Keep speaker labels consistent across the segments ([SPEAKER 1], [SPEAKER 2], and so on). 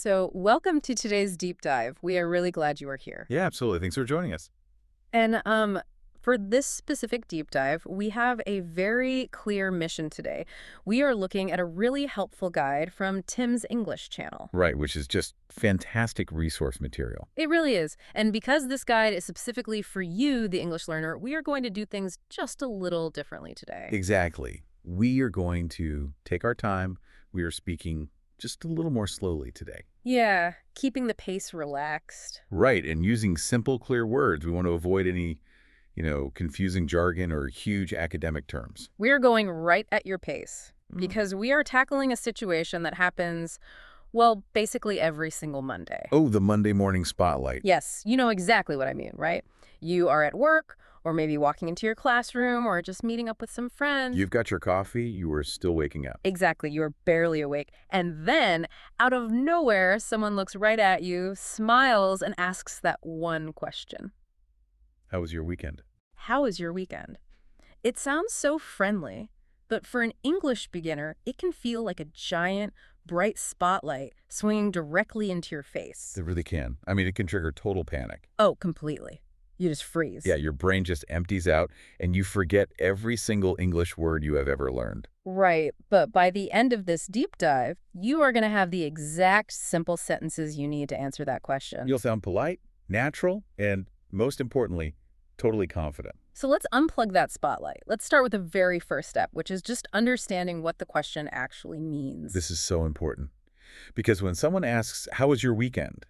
[SPEAKER 1] So, welcome to today's deep dive. We are really glad you are here.
[SPEAKER 2] Yeah, absolutely. Thanks for joining us.
[SPEAKER 1] And for this specific deep dive, we have a very clear mission today. We are looking at a really helpful guide from Tim's English channel.
[SPEAKER 2] Right, which is just fantastic resource material.
[SPEAKER 1] It really is. And because this guide is specifically for you, the English learner, we are going to do things just a little differently today.
[SPEAKER 2] Exactly. We are going to take our time. We are speaking just a little more slowly today.
[SPEAKER 1] Yeah, keeping the pace relaxed.
[SPEAKER 2] Right, and using simple, clear words. We want to avoid any, confusing jargon or huge academic terms.
[SPEAKER 1] We are going right at your pace because we are tackling a situation that happens, well, basically every single Monday.
[SPEAKER 2] Oh, the Monday morning spotlight.
[SPEAKER 1] Yes, you know exactly what I mean, right? You are at work, or maybe walking into your classroom, or just meeting up with some friends.
[SPEAKER 2] You've got your coffee. You are still waking up.
[SPEAKER 1] Exactly, you're barely awake. And then, out of nowhere, someone looks right at you, smiles, and asks that one question.
[SPEAKER 2] How was your weekend?
[SPEAKER 1] How was your weekend? It sounds so friendly, but for an English beginner, it can feel like a giant, bright spotlight swinging directly into your face.
[SPEAKER 2] It really can. I mean, it can trigger total panic.
[SPEAKER 1] Oh, completely. You just freeze.
[SPEAKER 2] Yeah, your brain just empties out, and you forget every single English word you have ever learned.
[SPEAKER 1] Right, but by the end of this deep dive, you are going to have the exact simple sentences you need to answer that question.
[SPEAKER 2] You'll sound polite, natural, and most importantly, totally confident.
[SPEAKER 1] So let's unplug that spotlight. Let's start with the very first step, which is just understanding what the question actually means.
[SPEAKER 2] This is so important because when someone asks, how was your weekend?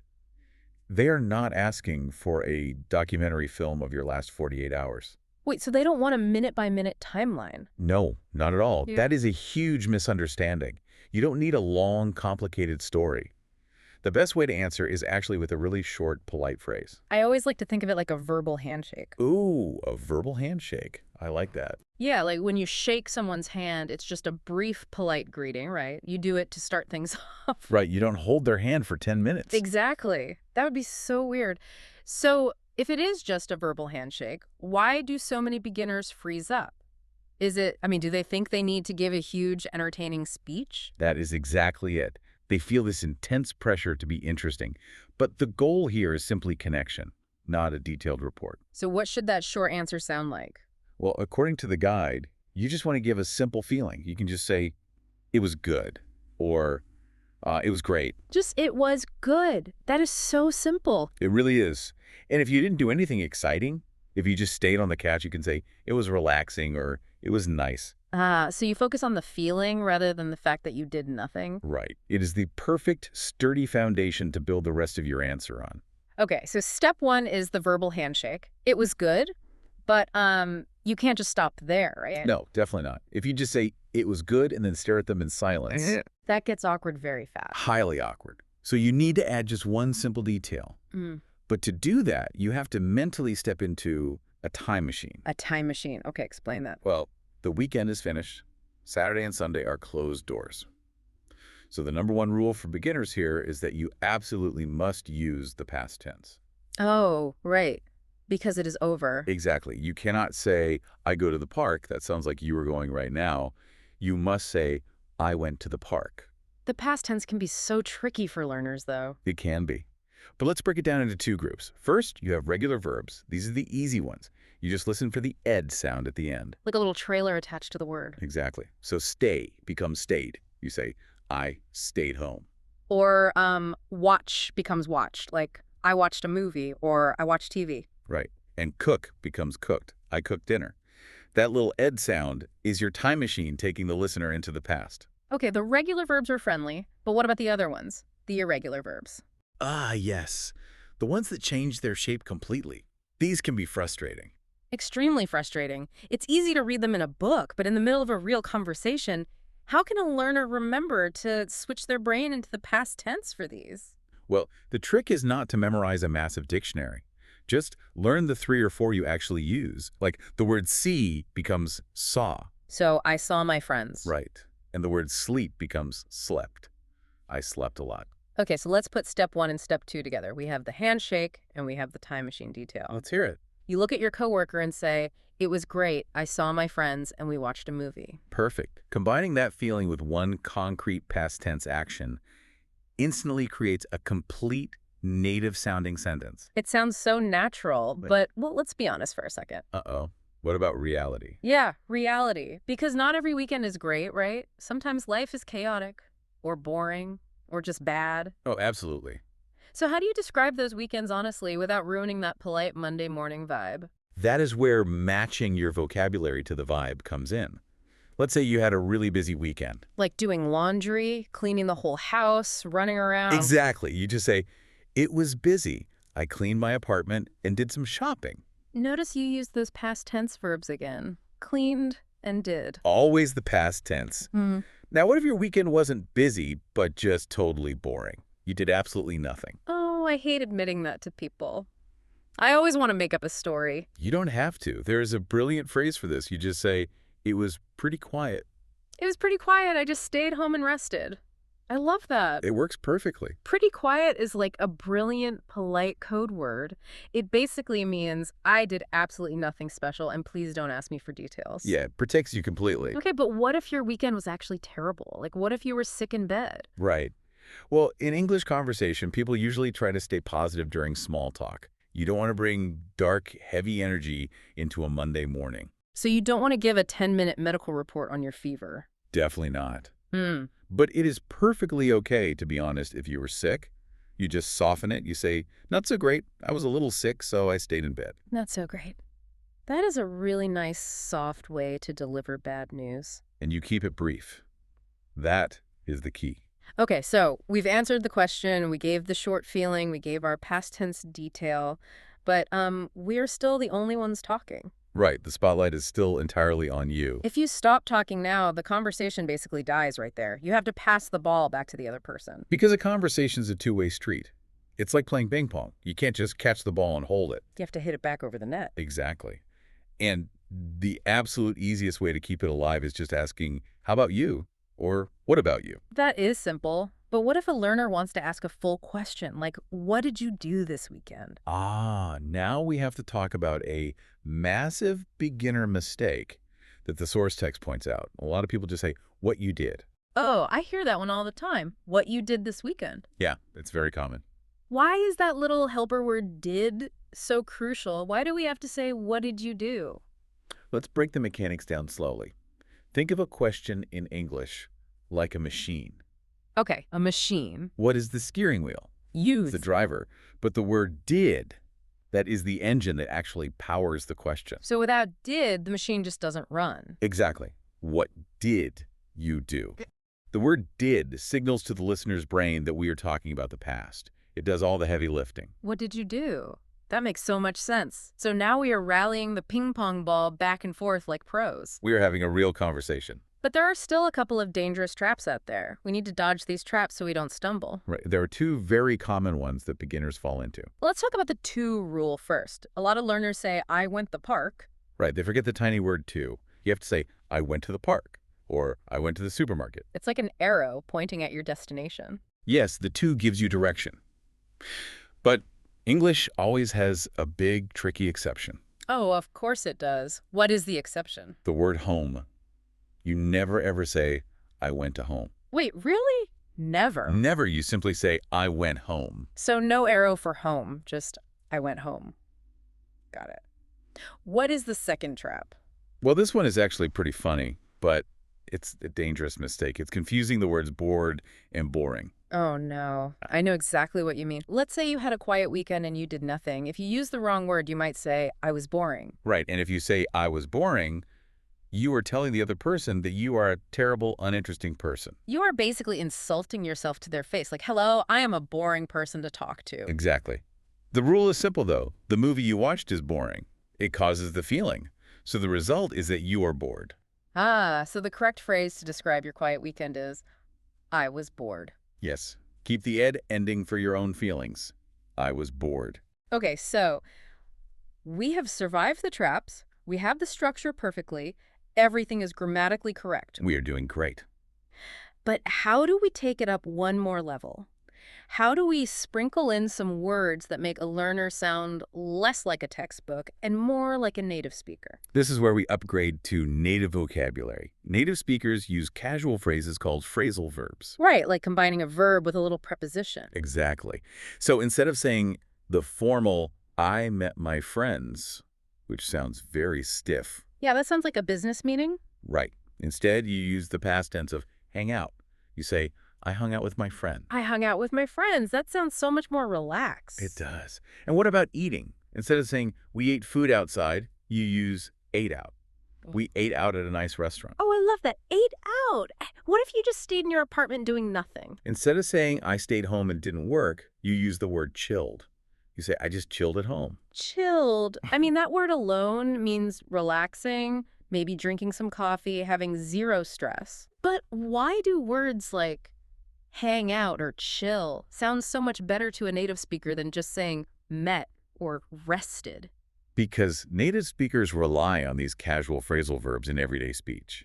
[SPEAKER 2] They are not asking for a documentary film of your last 48 hours.
[SPEAKER 1] Wait, so they don't want a minute-by-minute timeline?
[SPEAKER 2] No, not at all.
[SPEAKER 1] Yeah.
[SPEAKER 2] That is a huge misunderstanding. You don't need a long, complicated story. The best way to answer is actually with a really short, polite phrase.
[SPEAKER 1] I always like to think of it like a verbal handshake.
[SPEAKER 2] Ooh, a verbal handshake. I like that.
[SPEAKER 1] Yeah, like when you shake someone's hand, it's just a brief, polite greeting, right? You do it to start things off.
[SPEAKER 2] Right, you don't hold their hand for 10 minutes.
[SPEAKER 1] Exactly. That would be so weird. So if it is just a verbal handshake, why do so many beginners freeze up? Do they think they need to give a huge, entertaining speech?
[SPEAKER 2] That is exactly it. They feel this intense pressure to be interesting. But the goal here is simply connection, not a detailed report.
[SPEAKER 1] So what should that short answer sound like?
[SPEAKER 2] Well, according to the guide, you just want to give a simple feeling. You can just say, it was good, or it was great.
[SPEAKER 1] Just, it was good. That is so simple.
[SPEAKER 2] It really is. And if you didn't do anything exciting, if you just stayed on the couch, you can say, it was relaxing, or it was nice.
[SPEAKER 1] So you focus on the feeling rather than the fact that you did nothing?
[SPEAKER 2] Right. It is the perfect, sturdy foundation to build the rest of your answer on.
[SPEAKER 1] Okay, so step one is the verbal handshake. It was good, but you can't just stop there, right?
[SPEAKER 2] No, definitely not. If you just say, it was good, and then stare at them in silence,
[SPEAKER 1] That gets awkward very fast.
[SPEAKER 2] highly awkward. So you need to add just one simple detail. But to do that, you have to mentally step into a time machine.
[SPEAKER 1] A time machine. Okay, explain that.
[SPEAKER 2] Well, the weekend is finished. Saturday and Sunday are closed doors. So the number one rule for beginners here is that you absolutely must use the past tense.
[SPEAKER 1] Oh, right. Because it is over.
[SPEAKER 2] Exactly. You cannot say, I go to the park. That sounds like you are going right now. You must say, I went to the park.
[SPEAKER 1] The past tense can be so tricky for learners, though.
[SPEAKER 2] It can be. But let's break it down into two groups. First, you have regular verbs. These are the easy ones. You just listen for the ed sound at the end.
[SPEAKER 1] Like a little trailer attached to the word.
[SPEAKER 2] Exactly. So stay becomes stayed. You say, I stayed home.
[SPEAKER 1] Or watch becomes watched. Like, I watched a movie or I watched TV.
[SPEAKER 2] Right. And cook becomes cooked. I cooked dinner. That little ed sound is your time machine taking the listener into the past.
[SPEAKER 1] Okay, the regular verbs are friendly, but what about the other ones? The irregular verbs.
[SPEAKER 2] Ah, yes. The ones that change their shape completely. These can be frustrating.
[SPEAKER 1] Extremely frustrating. It's easy to read them in a book, but in the middle of a real conversation, how can a learner remember to switch their brain into the past tense for these?
[SPEAKER 2] Well, the trick is not to memorize a massive dictionary. Just learn the 3 or 4 you actually use. Like the word see becomes saw.
[SPEAKER 1] So, I saw my friends.
[SPEAKER 2] Right. And the word sleep becomes slept. I slept a lot.
[SPEAKER 1] Okay, so let's put step 1 and step 2 together. We have the handshake and we have the time machine detail.
[SPEAKER 2] Let's hear it.
[SPEAKER 1] You look at your coworker and say, it was great. I saw my friends and we watched a movie.
[SPEAKER 2] Perfect. Combining that feeling with one concrete past tense action instantly creates a complete native-sounding sentence.
[SPEAKER 1] It sounds so natural,
[SPEAKER 2] Wait.
[SPEAKER 1] but, well, let's be honest for a second.
[SPEAKER 2] Uh-oh. What about reality?
[SPEAKER 1] Yeah, reality. Because not every weekend is great, right? Sometimes life is chaotic, or boring, or just bad.
[SPEAKER 2] Oh, absolutely.
[SPEAKER 1] So how do you describe those weekends honestly without ruining that polite Monday morning vibe?
[SPEAKER 2] That is where matching your vocabulary to the vibe comes in. Let's say you had a really busy weekend.
[SPEAKER 1] Like doing laundry, cleaning the whole house, running around.
[SPEAKER 2] Exactly. You just say, it was busy. I cleaned my apartment and did some shopping.
[SPEAKER 1] Notice you used those past tense verbs again. Cleaned and did.
[SPEAKER 2] Always the past tense.
[SPEAKER 1] Hmm.
[SPEAKER 2] Now, what if your weekend wasn't busy, but just totally boring? You did absolutely nothing.
[SPEAKER 1] Oh, I hate admitting that to people. I always want to make up a story.
[SPEAKER 2] You don't have to. There is a brilliant phrase for this. You just say, it was pretty quiet.
[SPEAKER 1] It was pretty quiet. I just stayed home and rested. I love that.
[SPEAKER 2] It works perfectly.
[SPEAKER 1] Pretty quiet is like a brilliant, polite code word. It basically means I did absolutely nothing special and please don't ask me for details.
[SPEAKER 2] Yeah, it protects you completely.
[SPEAKER 1] Okay, but what if your weekend was actually terrible? Like, what if you were sick in bed?
[SPEAKER 2] Right. Well, in English conversation, people usually try to stay positive during small talk. You don't want to bring dark, heavy energy into a Monday morning.
[SPEAKER 1] So you don't want to give a 10-minute medical report on your fever.
[SPEAKER 2] Definitely not.
[SPEAKER 1] Hmm.
[SPEAKER 2] But it is perfectly okay, to be honest, if you were sick. You just soften it. You say, not so great. I was a little sick, so I stayed in bed.
[SPEAKER 1] Not so great. That is a really nice, soft way to deliver bad news.
[SPEAKER 2] And you keep it brief. That is the key.
[SPEAKER 1] Okay, so we've answered the question, we gave the short feeling, we gave our past tense detail, but we're still the only ones talking.
[SPEAKER 2] Right, the spotlight is still entirely on you.
[SPEAKER 1] If you stop talking now, the conversation basically dies right there. You have to pass the ball back to the other person.
[SPEAKER 2] Because a conversation's a two-way street. It's like playing ping pong. You can't just catch the ball and hold it.
[SPEAKER 1] You have to hit it back over the net.
[SPEAKER 2] Exactly. And the absolute easiest way to keep it alive is just asking, how about you? Or what about you?
[SPEAKER 1] That is simple. But what if a learner wants to ask a full question, like, what did you do this weekend?
[SPEAKER 2] Ah, now we have to talk about a massive beginner mistake that the source text points out. A lot of people just say, what you did.
[SPEAKER 1] Oh, I hear that one all the time. What you did this weekend.
[SPEAKER 2] Yeah, it's very common.
[SPEAKER 1] Why is that little helper word did so crucial? Why do we have to say, what did you do?
[SPEAKER 2] Let's break the mechanics down slowly. Think of a question in English like a machine.
[SPEAKER 1] Okay, a machine.
[SPEAKER 2] What is the steering wheel?
[SPEAKER 1] Use.
[SPEAKER 2] It's the driver. But the word did, that is the engine that actually powers the question.
[SPEAKER 1] So without did, the machine just doesn't run.
[SPEAKER 2] Exactly. What did you do? The word did signals to the listener's brain that we are talking about the past. It does all the heavy lifting.
[SPEAKER 1] What did you do? That makes so much sense. So now we are rallying the ping pong ball back and forth like pros.
[SPEAKER 2] We are having a real conversation.
[SPEAKER 1] But there are still a couple of dangerous traps out there. We need to dodge these traps so we don't stumble.
[SPEAKER 2] Right. There are two very common ones that beginners fall into.
[SPEAKER 1] Let's talk about the to rule first. A lot of learners say, I went the park.
[SPEAKER 2] Right. They forget the tiny word to. You have to say, I went to the park, or I went to the supermarket.
[SPEAKER 1] It's like an arrow pointing at your destination.
[SPEAKER 2] Yes, the to gives you direction. But English always has a big, tricky exception.
[SPEAKER 1] Oh, of course it does. What is the exception?
[SPEAKER 2] The word home. You never ever say, I went to home.
[SPEAKER 1] Wait, really? Never.
[SPEAKER 2] Never. You simply say, I went home.
[SPEAKER 1] So no arrow for home, just I went home. Got it. What is the second trap?
[SPEAKER 2] Well, this one is actually pretty funny, but it's a dangerous mistake. It's confusing the words bored and boring.
[SPEAKER 1] Oh, no. I know exactly what you mean. Let's say you had a quiet weekend and you did nothing. If you use the wrong word, you might say, I was boring.
[SPEAKER 2] Right. And if you say, I was boring, you are telling the other person that you are a terrible, uninteresting person.
[SPEAKER 1] You are basically insulting yourself to their face. Like, hello, I am a boring person to talk to.
[SPEAKER 2] Exactly. The rule is simple, though. The movie you watched is boring. It causes the feeling. So the result is that you are bored.
[SPEAKER 1] Ah, so the correct phrase to describe your quiet weekend is, I was bored.
[SPEAKER 2] Yes. Keep the ed ending for your own feelings. I was bored.
[SPEAKER 1] Okay, so we have survived the traps. We have the structure perfectly. Everything is grammatically correct.
[SPEAKER 2] We are doing great.
[SPEAKER 1] But how do we take it up one more level? How do we sprinkle in some words that make a learner sound less like a textbook and more like a native speaker?
[SPEAKER 2] This is where we upgrade to native vocabulary. Native speakers use casual phrases called phrasal verbs.
[SPEAKER 1] Right, like combining a verb with a little preposition.
[SPEAKER 2] Exactly. So instead of saying the formal, I met my friends, which sounds very stiff,
[SPEAKER 1] Yeah, that sounds like a business meeting.
[SPEAKER 2] right. Instead, you use the past tense of hang out. You say, I hung out with my friend.
[SPEAKER 1] I hung out with my friends. That sounds so much more
[SPEAKER 2] It
[SPEAKER 1] relaxed.
[SPEAKER 2] does. And what about eating? Instead of saying, we ate food outside, you use ate out. We ate out at a nice restaurant.
[SPEAKER 1] Oh, I love that. Ate out. What if you just stayed in your apartment doing nothing?
[SPEAKER 2] Instead of saying, I stayed home and didn't work, you use the word chilled. You say, I just chilled at home.
[SPEAKER 1] Chilled. I mean, that word alone means relaxing, maybe drinking some coffee, having zero stress. But why do words like hang out or chill sound so much better to a native speaker than just saying met or rested?
[SPEAKER 2] Because native speakers rely on these casual phrasal verbs in everyday speech.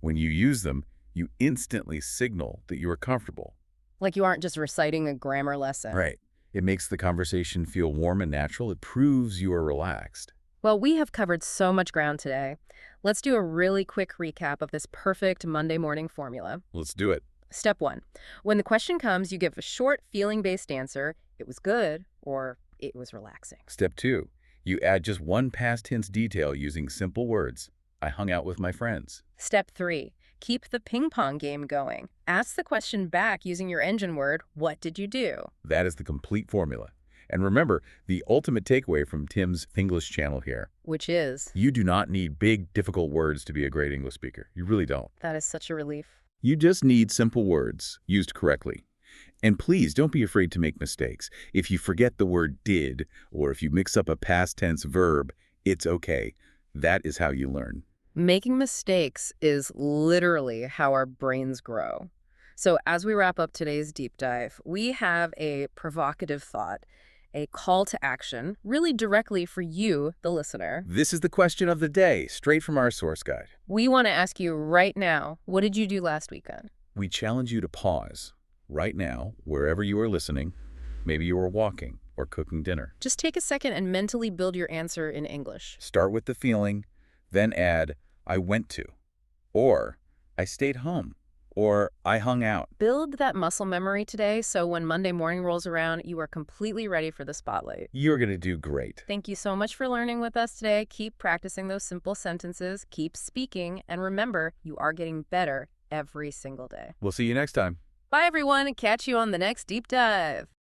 [SPEAKER 2] When you use them, you instantly signal that you are comfortable.
[SPEAKER 1] Like you aren't just reciting a grammar lesson.
[SPEAKER 2] Right. It makes the conversation feel warm and natural. It proves you are relaxed.
[SPEAKER 1] Well, we have covered so much ground today. Let's do a really quick recap of this perfect Monday morning formula.
[SPEAKER 2] Let's do it.
[SPEAKER 1] Step 1. When the question comes, you give a short, feeling-based answer. It was good, or it was relaxing.
[SPEAKER 2] Step 2. You add just one past tense detail using simple words. I hung out with my friends.
[SPEAKER 1] Step 3. Keep the ping pong game going. Ask the question back using your engine word, what did you do?
[SPEAKER 2] That is the complete formula. And remember, the ultimate takeaway from Tim's English channel here.
[SPEAKER 1] Which is,
[SPEAKER 2] You do not need big, difficult words to be a great English speaker. You really don't.
[SPEAKER 1] that is such a relief.
[SPEAKER 2] You just need simple words used correctly. And please don't be afraid to make mistakes. If you forget the word did, or if you mix up a past tense verb, it's okay. That is how you learn.
[SPEAKER 1] Making mistakes is literally how our brains grow. So as we wrap up today's deep dive, we have a provocative thought, a call to action, really directly for you, the listener.
[SPEAKER 2] This is the question of the day, straight from our source guide.
[SPEAKER 1] We want to ask you right now, what did you do last weekend?
[SPEAKER 2] We challenge you to pause right now, wherever you are listening. Maybe you are walking or cooking dinner.
[SPEAKER 1] Just take a second and mentally build your answer in English.
[SPEAKER 2] Start with the feeling, then add, I went to, or I stayed home, or I hung out.
[SPEAKER 1] Build that muscle memory today so when Monday morning rolls around, you are completely ready for the spotlight.
[SPEAKER 2] You're going to do great.
[SPEAKER 1] Thank you so much for learning with us today. Keep practicing those simple sentences, keep speaking, and remember, you are getting better every single day.
[SPEAKER 2] We'll see you next time.
[SPEAKER 1] Bye, everyone, and catch you on the next deep dive.